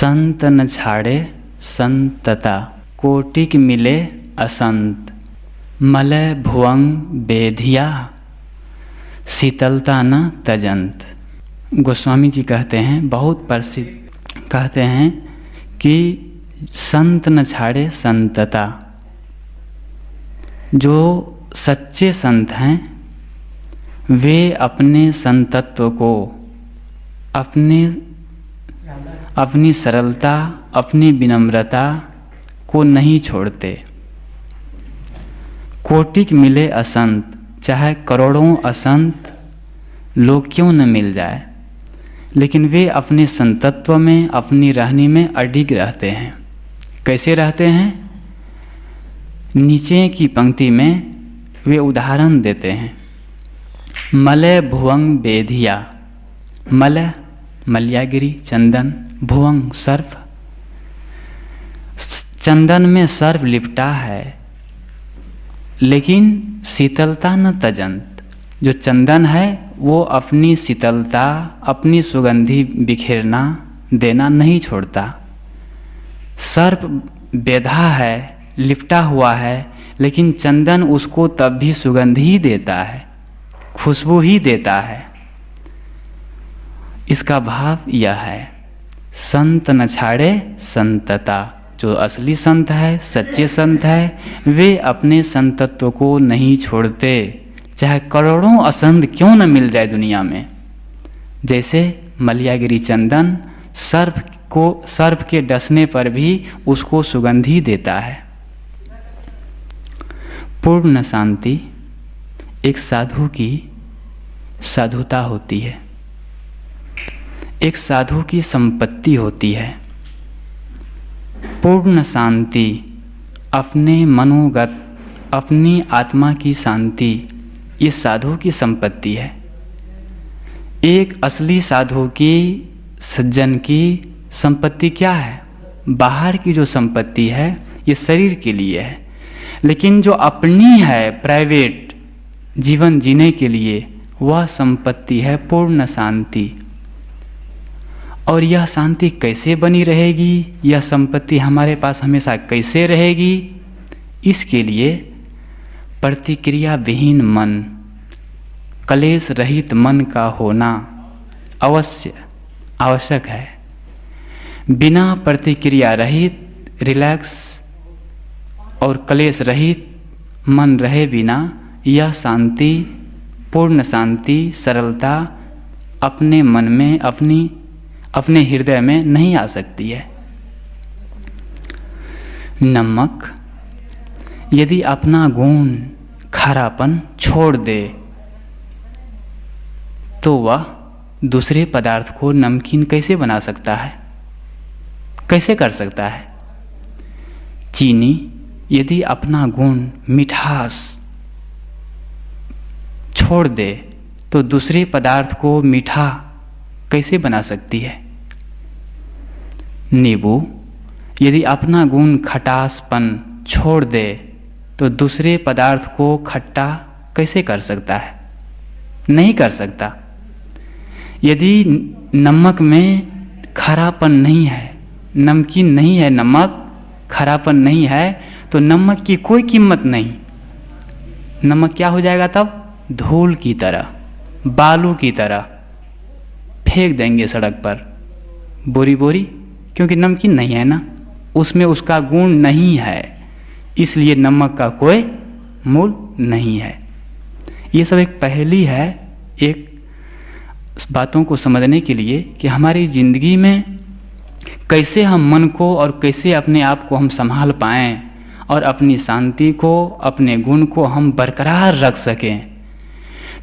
संत न छाड़े संतता, कोटिक मिले असंत। मलय भुवंग बेधिया, शीतलता न तजंत। गोस्वामी जी कहते हैं, बहुत प्रसिद्ध कहते हैं कि संत न छाड़े संतता, जो सच्चे संत हैं वे अपने संतत्व को, अपनी सरलता, अपनी विनम्रता को नहीं छोड़ते। कोटिक मिले असंत, चाहे करोड़ों असंत लोग क्यों न मिल जाए, लेकिन वे अपने संतत्व में, अपनी रहनी में अडिग रहते हैं। कैसे रहते हैं? नीचे की पंक्ति में वे उदाहरण देते हैं। मलय भुवंग बेधिया, मलय मल्यागिरी चंदन, भुवंग सर्प, चंदन में सर्प लिपटा है, लेकिन शीतलता न तजंत। जो चंदन है वो अपनी शीतलता, अपनी सुगंधी बिखेरना देना नहीं छोड़ता। सर्प बेधा है, लिपटा हुआ है, लेकिन चंदन उसको तब भी सुगंध ही देता है, खुशबू ही देता है। इसका भाव यह है, संत न छाड़े संतता। जो असली संत है, सच्चे संत है, वे अपने संतत्व को नहीं छोड़ते, चाहे करोड़ों असंत क्यों न मिल जाए दुनिया में। जैसे मल्यागिरी चंदन सर्प के डसने पर भी उसको सुगंधी देता है। पूर्ण शांति एक साधु की साधुता होती है, एक साधु की संपत्ति होती है। पूर्ण शांति, अपने मनोगत, अपनी आत्मा की शांति, ये साधु की संपत्ति है। एक असली साधु की, सज्जन की संपत्ति क्या है? बाहर की जो संपत्ति है ये शरीर के लिए है, लेकिन जो अपनी है, प्राइवेट जीवन जीने के लिए, वह संपत्ति है पूर्ण शांति। और यह शांति कैसे बनी रहेगी, यह संपत्ति हमारे पास हमेशा कैसे रहेगी? इसके लिए प्रतिक्रिया विहीन मन, कलेश रहित मन का होना आवश्यक है। बिना प्रतिक्रिया रहित, रिलैक्स और कलेश रहित मन रहे बिना यह शांति, पूर्ण शांति, सरलता अपने मन में, अपने हृदय में नहीं आ सकती है। नमक यदि अपना गुण खारापन छोड़ दे तो वह दूसरे पदार्थ को नमकीन कैसे बना सकता है? कैसे कर सकता है? चीनी यदि अपना गुण मिठास छोड़ दे तो दूसरे पदार्थ को मीठा कैसे बना सकती है? नींबू यदि अपना गुण खटासपन छोड़ दे तो दूसरे पदार्थ को खट्टा कैसे कर सकता है? नहीं कर सकता। यदि नमक में खरापन नहीं है, नमकीन नहीं है, नमक खरापन नहीं है, तो नमक की कोई कीमत नहीं। नमक क्या हो जाएगा तब? धूल की तरह, बालू की तरह फेंक देंगे सड़क पर, बोरी बोरी, क्योंकि नमकीन नहीं है ना, उसमें उसका गुण नहीं है, इसलिए नमक का कोई मूल नहीं है। ये सब एक पहेली है, एक बातों को समझने के लिए कि हमारी जिंदगी में कैसे हम मन को और कैसे अपने आप को हम संभाल पाएं और अपनी शांति को, अपने गुण को हम बरकरार रख सकें।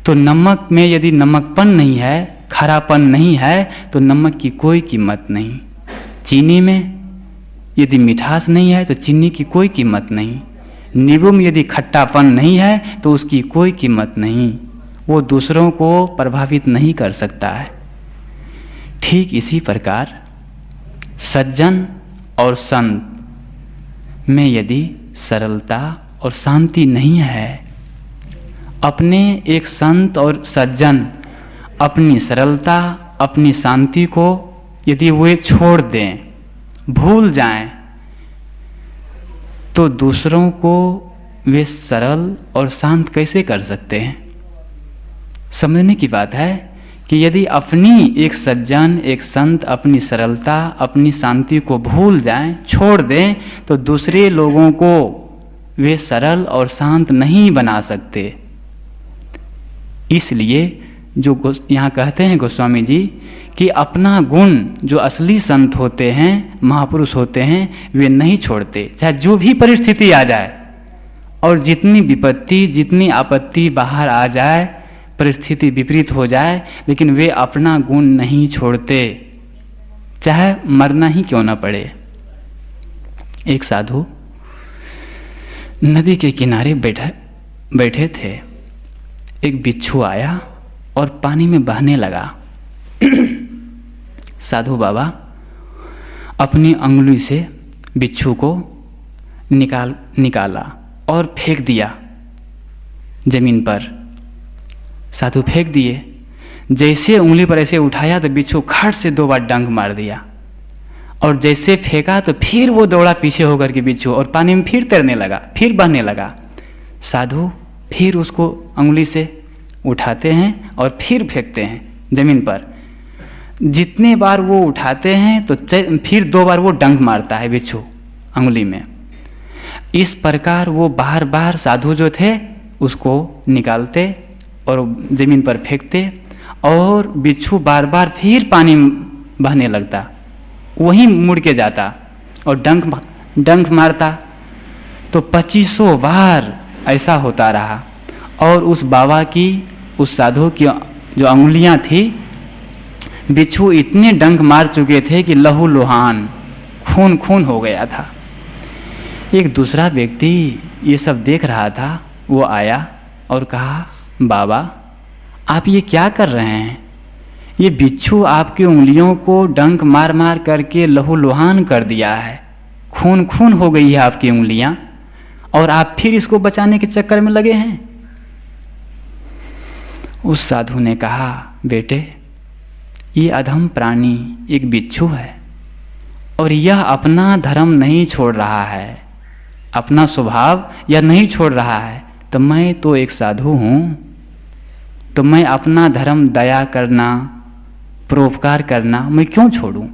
तो नमक में यदि नमकपन नहीं है, खरापन नहीं है, तो नमक की कोई कीमत नहीं। चीनी में यदि मिठास नहीं है तो चीनी की कोई कीमत नहीं। नींबू में यदि खट्टापन नहीं है तो उसकी कोई कीमत नहीं, वो दूसरों को प्रभावित नहीं कर सकता है। ठीक इसी प्रकार सज्जन और संत में यदि सरलता और शांति नहीं है, अपने एक संत और सज्जन अपनी सरलता, अपनी शांति को यदि वे छोड़ दें, भूल जाएं तो दूसरों को वे सरल और शांत कैसे कर सकते हैं? समझने की बात है कि यदि अपनी एक सज्जन, एक संत अपनी सरलता, अपनी शांति को भूल जाएं, छोड़ दें, तो दूसरे लोगों को वे सरल और शांत नहीं बना सकते। इसलिए जो यहाँ कहते हैं गोस्वामी जी कि अपना गुण, जो असली संत होते हैं, महापुरुष होते हैं, वे नहीं छोड़ते, चाहे जो भी परिस्थिति आ जाए और जितनी विपत्ति, जितनी आपत्ति बाहर आ जाए, परिस्थिति विपरीत हो जाए, लेकिन वे अपना गुण नहीं छोड़ते, चाहे मरना ही क्यों न पड़े। एक साधु नदी के किनारे बैठे थे। एक बिच्छू आया और पानी में बहने लगा। साधु बाबा अपनी अंगुली से बिच्छू को निकाला और फेंक दिया जमीन पर। साधु फेंक दिए। जैसे उंगली पर ऐसे उठाया तो बिच्छू खट से 2 बार डंक मार दिया, और जैसे फेंका तो फिर वो दौड़ा पीछे होकर के बिच्छू, और पानी में फिर तैरने लगा, फिर बहने लगा। साधु फिर उसको अंगुली से उठाते हैं और फिर फेंकते हैं जमीन पर। जितने बार वो उठाते हैं तो फिर 2 बार वो डंक मारता है बिच्छू अंगुली में। इस प्रकार वो बार बार साधु जो थे उसको निकालते और जमीन पर फेंकते, और बिच्छू बार बार फिर पानी में बहने लगता, वहीं मुड़ के जाता और डंक मारता। तो 2500 बार ऐसा होता रहा, और उस बाबा की, उस साधु की जो अंगुलियां थी, बिच्छू इतने डंक मार चुके थे कि लहू लुहान, खून खून हो गया था। एक दूसरा व्यक्ति ये सब देख रहा था, वो आया और कहा, बाबा आप ये क्या कर रहे हैं? ये बिच्छू आपकी उंगलियों को डंक मार मार करके लहू लुहान कर दिया है, खून खून हो गई है आपकी उंगलियां, और आप फिर इसको बचाने के चक्कर में लगे हैं। उस साधु ने कहा, बेटे ये अधम प्राणी एक बिच्छू है, और यह अपना धर्म नहीं छोड़ रहा है, अपना स्वभाव यह नहीं छोड़ रहा है। तो मैं तो एक साधु हूँ, तो मैं अपना धर्म दया करना, परोपकार करना मैं क्यों छोड़ूं?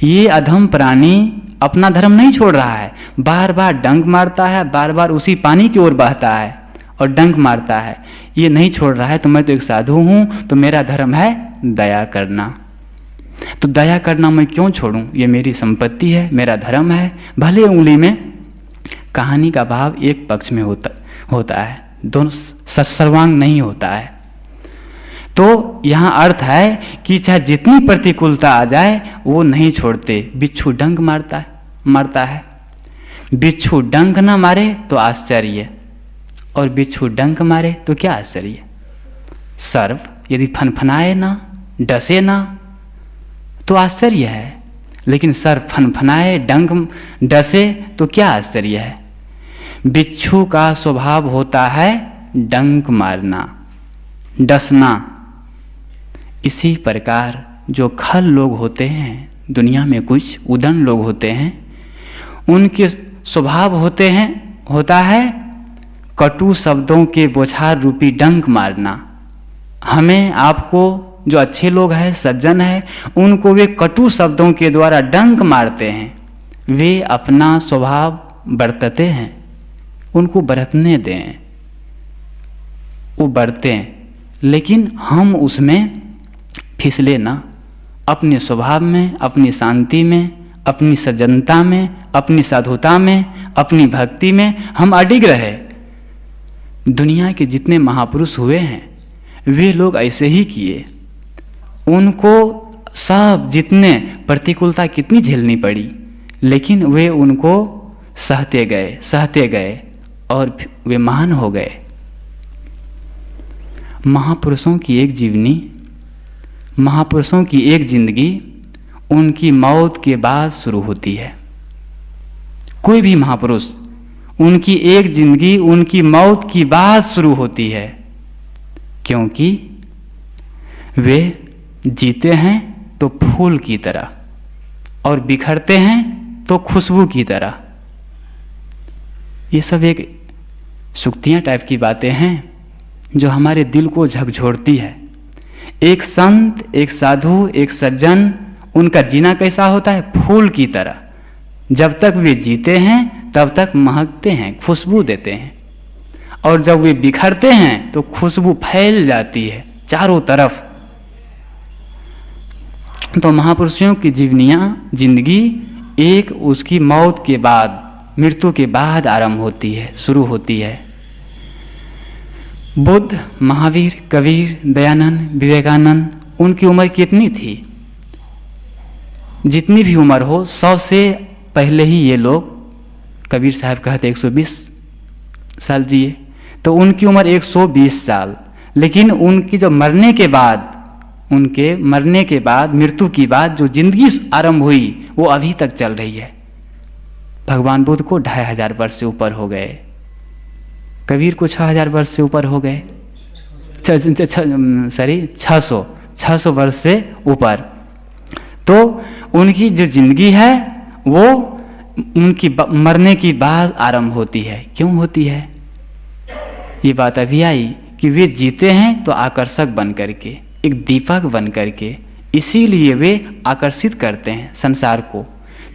ये अधम प्राणी अपना धर्म नहीं छोड़ रहा है, बार बार डंक मारता है, बार बार उसी पानी की ओर बहता है और डंक मारता है, ये नहीं छोड़ रहा है। तो मैं तो एक साधु हूं, तो मेरा धर्म है दया करना, तो दया करना मैं क्यों छोड़ूं? ये मेरी संपत्ति है, मेरा धर्म है। भले उंगली में कहानी का भाव एक पक्ष में होता है, दोनों सर्वांग नहीं होता है। तो यहाँ अर्थ है कि चाहे जितनी प्रतिकूलता आ जाए वो नहीं छोड़ते। बिच्छू डंक मारता है। बिच्छू डंक ना मारे तो आश्चर्य, और बिच्छू डंक मारे तो क्या आश्चर्य? सर्प यदि फनफनाए ना, डसे ना, तो आश्चर्य है, लेकिन सर्प फनफनाए, डंक डसे तो क्या आश्चर्य है? बिच्छू का स्वभाव होता है डंक मारना, डसना। इसी प्रकार जो खल लोग होते हैं दुनिया में, कुछ उदंड लोग होते हैं, उनके स्वभाव होता है कटु शब्दों के बौछार रूपी डंक मारना। हमें, आपको, जो अच्छे लोग हैं, सज्जन हैं, उनको वे कटु शब्दों के द्वारा डंक मारते हैं। वे अपना स्वभाव बरतते हैं, उनको बरतने दें, वो बरतें, लेकिन हम उसमें फिसले ना। अपने स्वभाव में, अपनी शांति में, अपनी सज्जनता में, अपनी साधुता में, अपनी भक्ति में हम अडिग रहे। दुनिया के जितने महापुरुष हुए हैं वे लोग ऐसे ही किए। उनको सब जितने प्रतिकूलता कितनी झेलनी पड़ी, लेकिन वे उनको सहते गए और वे महान हो गए। महापुरुषों की एक जीवनी, महापुरुषों की एक जिंदगी उनकी मौत के बाद शुरू होती है। कोई भी महापुरुष, उनकी एक जिंदगी उनकी मौत की बाद शुरू होती है, क्योंकि वे जीते हैं तो फूल की तरह, और बिखरते हैं तो खुशबू की तरह। ये सब एक सुक्तियाँ टाइप की बातें हैं जो हमारे दिल को झकझोरती है। एक संत, एक साधु, एक सज्जन, उनका जीना कैसा होता है? फूल की तरह। जब तक वे जीते हैं तब तक महकते हैं, खुशबू देते हैं, और जब वे बिखरते हैं तो खुशबू फैल जाती है चारों तरफ। तो महापुरुषों की जिंदगी एक उसकी मौत के बाद, मृत्यु के बाद आरंभ होती है, शुरू होती है। बुद्ध, महावीर, कबीर, दयानंद, विवेकानंद, उनकी उम्र कितनी थी? जितनी भी उम्र हो, 100 से पहले ही ये लोग, कबीर साहब कहते 120 साल जिए, तो उनकी उम्र 120 साल। लेकिन उनकी जो मरने के बाद, उनके मरने के बाद, मृत्यु की बाद जो जिंदगी आरंभ हुई वो अभी तक चल रही है। भगवान बुद्ध को 2500 वर्ष से ऊपर हो गए, कबीर को 6000 वर्ष से ऊपर हो गए, 600 वर्ष से ऊपर। तो उनकी जो जिंदगी है वो उनकी मरने की बाद आरंभ होती है। क्यों होती है? ये बात अभी आई कि वे जीते हैं तो आकर्षक बन करके, एक दीपक बन करके, इसीलिए वे आकर्षित करते हैं संसार को।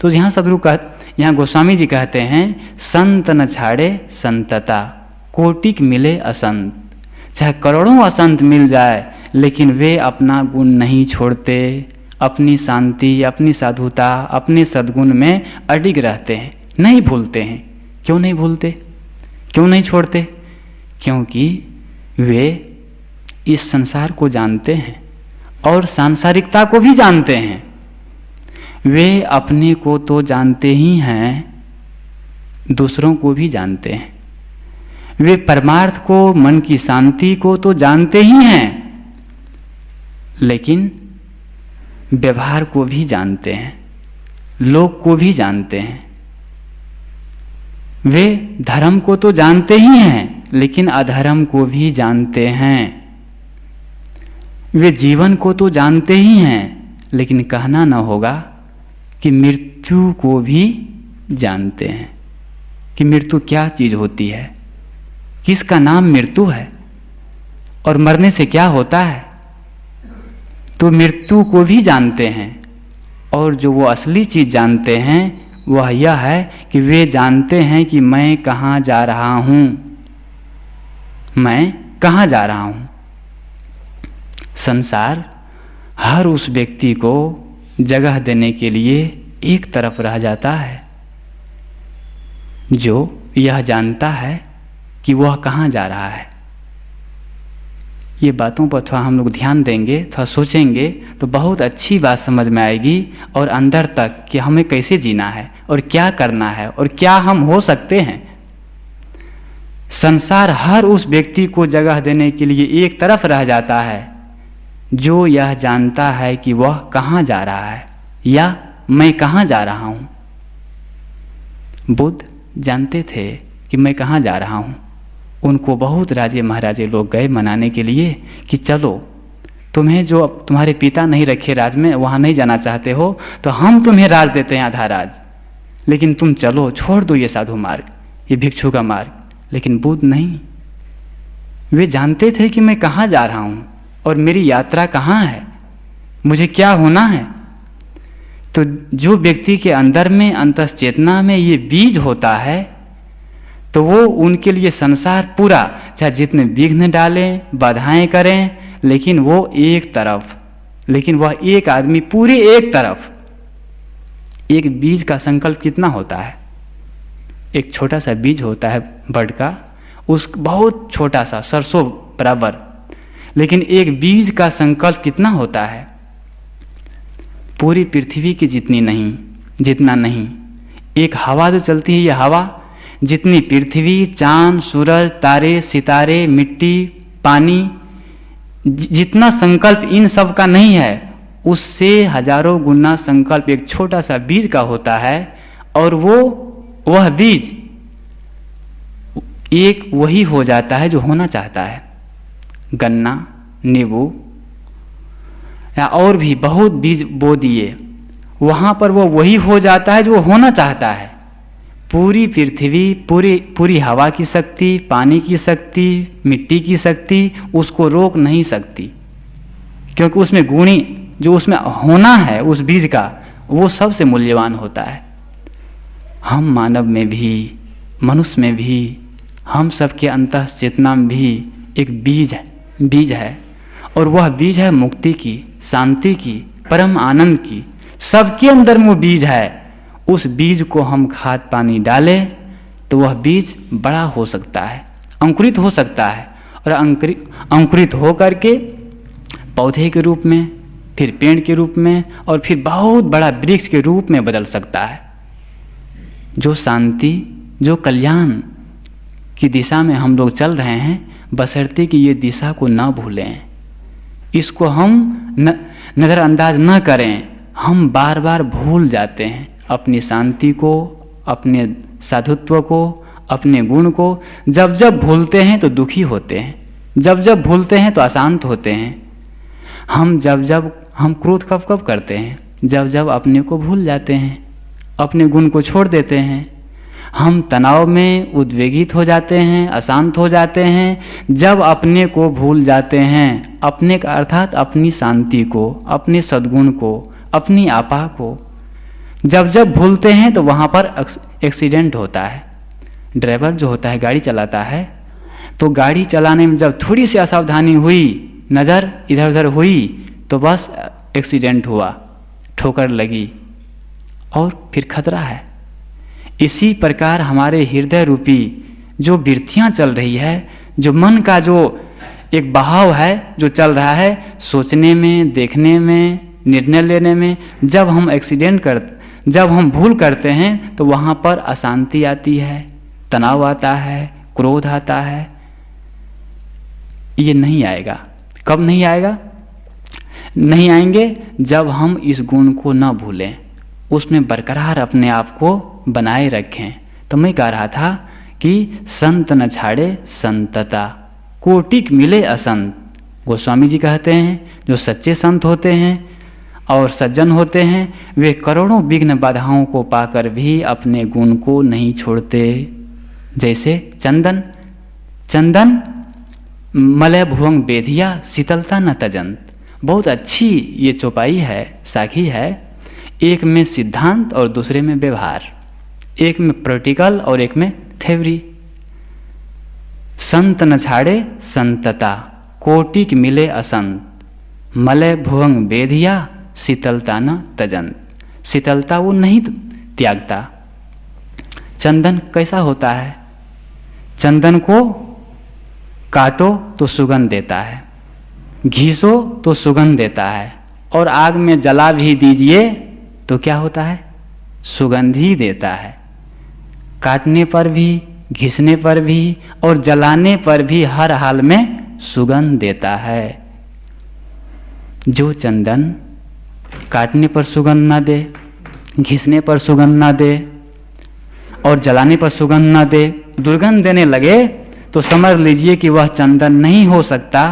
तो यहाँ सदगुरु यहाँ गोस्वामी जी कहते हैं, संत न छाड़े संतता, कोटिक मिले असंत। चाहे करोड़ों असंत मिल जाए लेकिन वे अपना गुण नहीं छोड़ते, अपनी शांति, अपनी साधुता, अपने सद्गुण में अडिग रहते हैं, नहीं भूलते हैं। क्यों नहीं भूलते? क्यों नहीं छोड़ते? क्योंकि वे इस संसार को जानते हैं और सांसारिकता को भी जानते हैं। वे अपने को तो जानते ही हैं, दूसरों को भी जानते हैं। वे परमार्थ को, मन की शांति को तो जानते ही हैं, लेकिन व्यवहार को भी जानते हैं, लोक को भी जानते हैं। वे धर्म को तो जानते ही हैं, लेकिन अधर्म को भी जानते हैं। वे जीवन को तो जानते ही हैं, लेकिन कहना न होगा कि मृत्यु को भी जानते हैं कि मृत्यु क्या चीज होती है, किसका नाम मृत्यु है और मरने से क्या होता है। तो मृत्यु को भी जानते हैं। और जो वो असली चीज जानते हैं वह यह है कि वे जानते हैं कि मैं कहाँ जा रहा हूँ, मैं कहाँ जा रहा हूँ। संसार हर उस व्यक्ति को जगह देने के लिए एक तरफ रह जाता है जो यह जानता है कि वह कहाँ जा रहा है। ये बातों पर थोड़ा हम लोग ध्यान देंगे, थोड़ा सोचेंगे तो बहुत अच्छी बात समझ में आएगी और अंदर तक कि हमें कैसे जीना है और क्या करना है और क्या हम हो सकते हैं। संसार हर उस व्यक्ति को जगह देने के लिए एक तरफ रह जाता है जो यह जानता है कि वह कहाँ जा रहा है या मैं कहाँ जा रहा हूँ। बुद्ध जानते थे कि मैं कहाँ जा रहा हूँ। उनको बहुत राजे महाराजे लोग गए मनाने के लिए कि चलो, तुम्हें जो तुम्हारे पिता नहीं रखे राज में, वहाँ नहीं जाना चाहते हो तो हम तुम्हें राज देते हैं, आधा राज, लेकिन तुम चलो, छोड़ दो ये साधु मार्ग, ये भिक्षु का मार्ग। लेकिन बुद्ध नहीं, वे जानते थे कि मैं कहाँ जा रहा हूँ और मेरी यात्रा कहाँ है, मुझे क्या होना है। तो जो व्यक्ति के अंदर में, अंतश्चेतना में ये बीज होता है, तो वो उनके लिए संसार पूरा, चाहे जितने विघ्न डालें, बाधाएं करें, लेकिन वो एक तरफ, लेकिन वह एक आदमी पूरे एक तरफ। एक बीज का संकल्प कितना होता है? एक छोटा सा बीज होता है बर्ड का, उस बहुत छोटा सा, सरसों बराबर, लेकिन एक बीज का संकल्प कितना होता है? पूरी पृथ्वी की जितना नहीं। एक हवा जो चलती है, ये हवा जितनी पृथ्वी, चांद, सूरज, तारे, सितारे, मिट्टी, पानी, जितना संकल्प इन सब का नहीं है, उससे हजारों गुना संकल्प एक छोटा सा बीज का होता है। और वह बीज एक वही हो जाता है जो होना चाहता है। गन्ना, नींबू या और भी बहुत बीज बो दिए, वहाँ पर वो वही हो जाता है जो वो होना चाहता है। पूरी पृथ्वी, पूरी हवा की शक्ति, पानी की शक्ति, मिट्टी की शक्ति उसको रोक नहीं सकती, क्योंकि उसमें गुणी जो उसमें होना है उस बीज का, वो सबसे मूल्यवान होता है। हम मानव में भी, मनुष्य में भी, हम सबके अंतः चेतना में भी एक बीज है और वह बीज है मुक्ति की, शांति की, परम आनंद की। सबके अंदर वो बीज है। उस बीज को हम खाद पानी डालें तो वह बीज बड़ा हो सकता है, अंकुरित हो सकता है, और अंकुरित हो करके पौधे के रूप में, फिर पेड़ के रूप में, और फिर बहुत बड़ा वृक्ष के रूप में बदल सकता है। जो शांति, जो कल्याण की दिशा में हम लोग चल रहे हैं, बशर्ते कि ये दिशा को ना भूलें, इसको हम नज़रअंदाज न करें। हम बार बार भूल जाते हैं अपनी शांति को, अपने साधुत्व को, अपने गुण को। जब जब भूलते हैं तो दुखी होते हैं, जब जब भूलते हैं तो अशांत होते हैं। हम क्रोध कब करते हैं? जब जब अपने को भूल जाते हैं, अपने गुण को छोड़ देते हैं। हम तनाव में उद्वेगित हो जाते हैं, अशांत हो जाते हैं जब अपने को भूल जाते हैं। अपने का अर्थात अपनी शांति को, अपने सद्गुण को, अपनी आपा को जब जब भूलते हैं तो वहाँ पर एक्सीडेंट होता है। ड्राइवर जो होता है, गाड़ी चलाता है, तो गाड़ी चलाने में जब थोड़ी सी असावधानी हुई, नज़र इधर उधर हुई, तो बस एक्सीडेंट हुआ, ठोकर लगी और फिर खतरा है। इसी प्रकार हमारे हृदय रूपी जो वृत्तियाँ चल रही है, जो मन का जो एक बहाव है जो चल रहा है, सोचने में, देखने में, निर्णय लेने में, जब हम भूल करते हैं तो वहाँ पर अशांति आती है, तनाव आता है, क्रोध आता है। ये नहीं आएगा। कब नहीं आएगा? नहीं आएंगे जब हम इस गुण को न भूलें, उसमें बरकरार अपने आप को बनाए रखें। तो मैं कह रहा था कि संत न छाड़े संतता, कोटिक मिले असंत। गोस्वामी जी कहते हैं जो सच्चे संत होते हैं और सज्जन होते हैं, वे करोड़ों विघ्न बाधाओं को पाकर भी अपने गुण को नहीं छोड़ते। जैसे चंदन मलय भुवंग बेधिया शीतलता न तजंत। बहुत अच्छी ये चौपाई है, साखी है। एक में सिद्धांत और दूसरे में व्यवहार, एक में प्रैक्टिकल और एक में थ्योरी। संत न छाड़े संतता, कोटिक मिले असंत। मलय भुवंग बेधिया शीतलता न तजंत। शीतलता वो नहीं त्यागता। चंदन कैसा होता है? चंदन को काटो तो सुगंध देता है, घिसो तो सुगंध देता है, और आग में जला भी दीजिए तो क्या होता है? सुगंध ही देता है। काटने पर भी, घिसने पर भी और जलाने पर भी हर हाल में सुगंध देता है। जो चंदन काटने पर सुगंध ना दे, घिसने पर सुगंध ना दे और जलाने पर सुगंध ना दे, दुर्गंध देने लगे, तो समझ लीजिए कि वह चंदन नहीं हो सकता।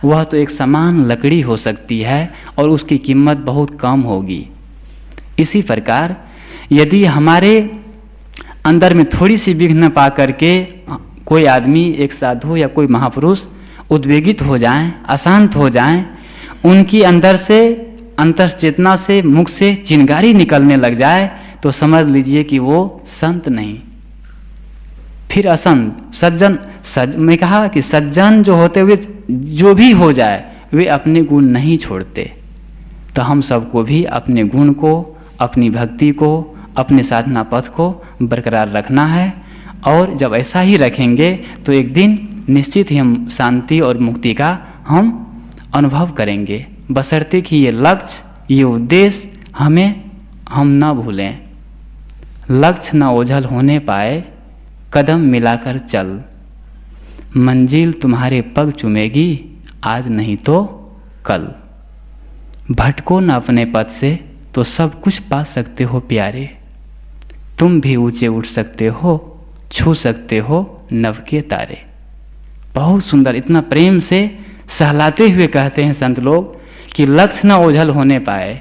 वह तो एक समान लकड़ी हो सकती है और उसकी कीमत बहुत कम होगी। इसी प्रकार यदि हमारे अंदर में थोड़ी सी विघ्न पा करके कोई आदमी, एक साधु या कोई महापुरुष उद्वेगित हो जाएं, अशांत हो जाएं, उनकी अंदर से, अंतर चेतना से, मुख से चिंगारी निकलने लग जाए, तो समझ लीजिए कि वो संत नहीं, फिर असंत। मैं कहा कि सज्जन जो होते हुए जो भी हो जाए, वे अपने गुण नहीं छोड़ते। तो हम सबको भी अपने गुण को, अपनी भक्ति को, अपने साधना पथ को बरकरार रखना है। और जब ऐसा ही रखेंगे तो एक दिन निश्चित ही हम शांति और मुक्ति का हम अनुभव करेंगे, बशर्ते कि ये लक्ष्य, ये उद्देश्य हम ना भूलें। लक्ष्य न ओझल होने पाए, कदम मिलाकर चल, मंजिल तुम्हारे पग चूमेगी, आज नहीं तो कल। भटको न अपने पथ से तो सब कुछ पा सकते हो प्यारे, तुम भी ऊंचे उठ सकते हो, छू सकते हो नभ के तारे। बहुत सुंदर, इतना प्रेम से सहलाते हुए कहते हैं संत लोग कि लक्ष्य न ओझल होने पाए,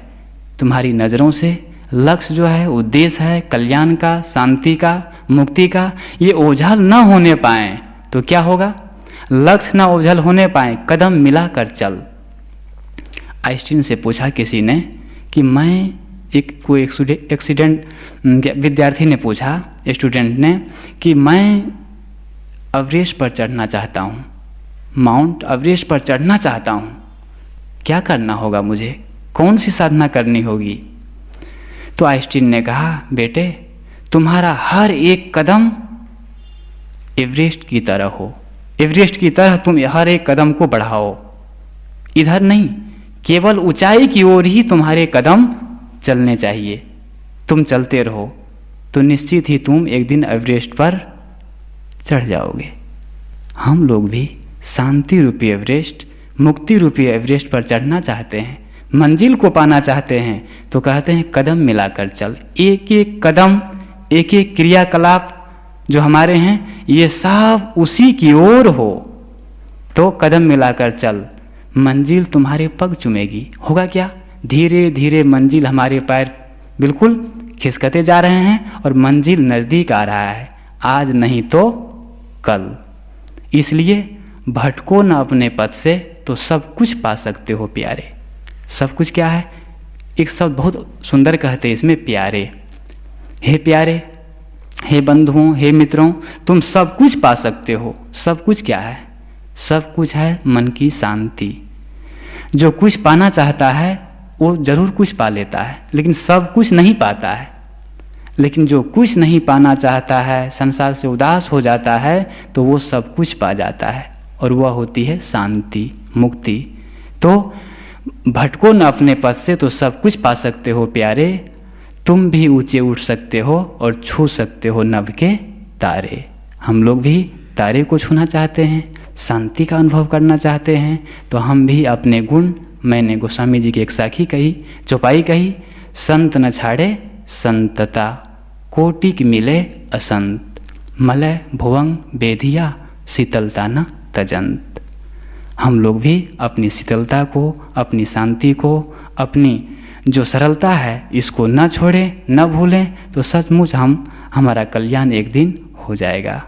तुम्हारी नज़रों से लक्ष्य जो है, उद्देश्य है कल्याण का, शांति का, मुक्ति का, ये ओझल न होने पाए तो क्या होगा? लक्ष्य न ओझल होने पाए, कदम मिलाकर चल। आइंस्टीन से पूछा किसी ने कि मैं कोई एक्सीडेंट विद्यार्थी ने पूछा स्टूडेंट ने कि मैं एवरेस्ट पर चढ़ना चाहता हूँ, माउंट एवरेस्ट पर चढ़ना चाहता हूँ, क्या करना होगा मुझे, कौन सी साधना करनी होगी? तो आइंस्टीन ने कहा, बेटे तुम्हारा हर एक कदम एवरेस्ट की तरह हो, एवरेस्ट की तरह तुम हर एक कदम को बढ़ाओ, इधर नहीं, केवल ऊंचाई की ओर ही तुम्हारे कदम चलने चाहिए। तुम चलते रहो तो निश्चित ही तुम एक दिन एवरेस्ट पर चढ़ जाओगे। हम लोग भी शांति रूपी एवरेस्ट, मुक्ति रूपी एवरेस्ट पर चढ़ना चाहते हैं, मंजिल को पाना चाहते हैं, तो कहते हैं कदम मिलाकर चल। एक एक कदम, एक एक क्रियाकलाप जो हमारे हैं, ये सब उसी की ओर हो तो कदम मिलाकर चल, मंजिल तुम्हारे पग चूमेगी। होगा क्या? धीरे धीरे मंजिल हमारे पैर बिल्कुल खिसकते जा रहे हैं और मंजिल नज़दीक आ रहा है, आज नहीं तो कल। इसलिए भटको न अपने पथ से तो सब कुछ पा सकते हो प्यारे। सब कुछ क्या है? एक शब्द बहुत सुंदर कहते हैं इसमें, प्यारे। हे प्यारे, हे बंधुओं, हे मित्रों, तुम सब कुछ पा सकते हो। सब कुछ क्या है? सब कुछ है मन की शांति। जो कुछ पाना चाहता है वो जरूर कुछ पा लेता है, लेकिन सब कुछ नहीं पाता है। लेकिन जो कुछ नहीं पाना चाहता है, संसार से उदास हो जाता है, तो वो सब कुछ पा जाता है और वह होती है शांति, मुक्ति। तो भटको न अपने पथ से तो सब कुछ पा सकते हो प्यारे। तुम भी ऊंचे उठ सकते हो और छू सकते हो नभ के तारे। हम लोग भी तारे को छूना चाहते हैं, शांति का अनुभव करना चाहते हैं, तो हम भी अपने गुण, मैंने गोस्वामी जी की एक साखी कही, चौपाई कही, संत न छाड़े संतता, कोटिक मिले असंत, मलय भुवंग बेधिया, शीतलता न तजंत। हम लोग भी अपनी शीतलता को, अपनी शांति को, अपनी जो सरलता है, इसको न छोड़ें, न भूलें, तो सचमुच हमारा कल्याण एक दिन हो जाएगा।